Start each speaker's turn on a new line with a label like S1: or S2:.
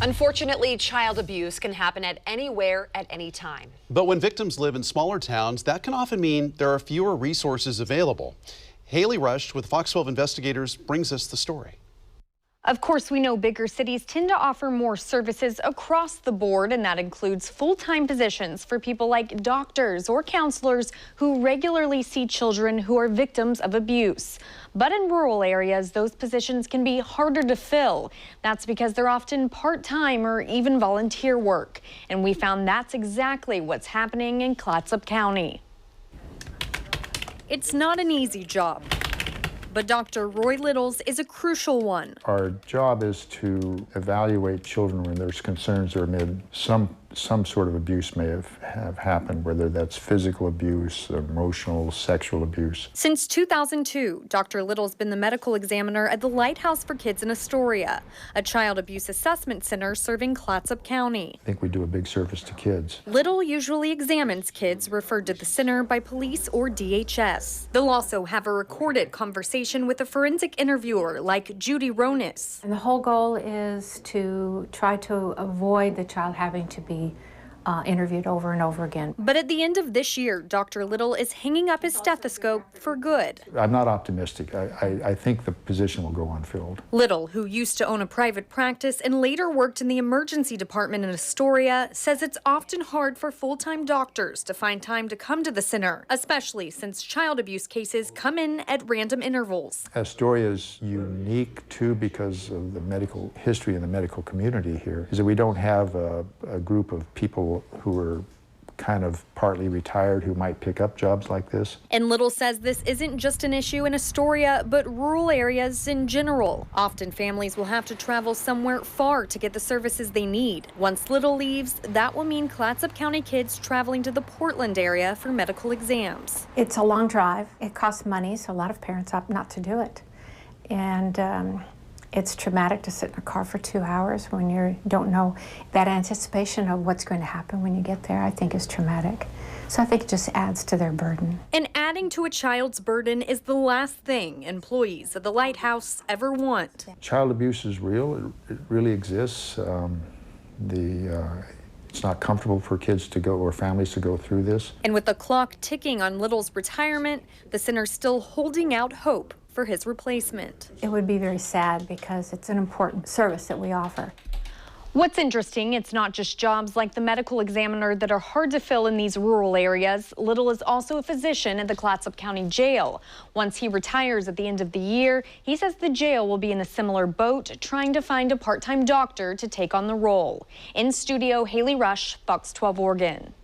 S1: Unfortunately, child abuse can happen at anywhere at any time.
S2: But when victims live in smaller towns, that can often mean there are fewer resources available. Haley Rush with Fox 12 Investigators brings us the story.
S3: Of course, we know bigger cities tend to offer more services across the board, and that includes full-time positions for people like doctors or counselors who regularly see children who are victims of abuse. But in rural areas, those positions can be harder to fill. That's because they're often part-time or even volunteer work. And we found that's exactly what's happening in Clatsop County. It's not an easy job, but Dr. Roy Little's is a crucial one.
S4: Our job is to evaluate children when there's concerns or amid some sort of abuse may have happened, whether that's physical abuse, emotional, sexual abuse.
S3: Since 2002, Dr. Little's been the medical examiner at the Lighthouse for Kids in Astoria, a child abuse assessment center serving Clatsop County.
S4: I think we do a big service to kids.
S3: Little usually examines kids referred to the center by police or DHS. They'll also have a recorded conversation with a forensic interviewer like Judy Ronis.
S5: And the whole goal is to try to avoid the child having to be interviewed over and over again.
S3: But at the end of this year, Dr. Little is hanging up his stethoscope for good.
S4: I'm not optimistic. I think the position will go unfilled.
S3: Little, who used to own a private practice and later worked in the emergency department in Astoria, says it's often hard for full-time doctors to find time to come to the center, especially since child abuse cases come in at random intervals.
S4: Astoria is unique, too, because of the medical history in the medical community here, is that we don't have a group of people who are kind of partly retired who might pick up jobs like this.
S3: And Little says this isn't just an issue in Astoria, but rural areas in general. Often families will have to travel somewhere far to get the services they need. Once Little leaves, that will mean Clatsop County kids traveling to the Portland area for medical exams.
S5: It's a long drive. It costs money, so a lot of parents opt not to do it. And it's traumatic to sit in a car for 2 hours when you don't know. That anticipation of what's going to happen when you get there, I think, is traumatic. So I think it just adds to their burden.
S3: And adding to a child's burden is the last thing employees at the Lighthouse ever want.
S4: Child abuse is real. It really exists. It's not comfortable for kids to go or families to go through this.
S3: And with the clock ticking on Little's retirement, the center's still holding out hope for his replacement.
S5: It would be very sad because it's an important service that we offer.
S3: What's interesting, it's not just jobs like the medical examiner that are hard to fill in these rural areas. Little is also a physician at the Clatsop County Jail. Once he retires at the end of the year, he says the jail will be in a similar boat, trying to find a part-time doctor to take on the role. In studio, Haley Rush, Fox 12 Oregon.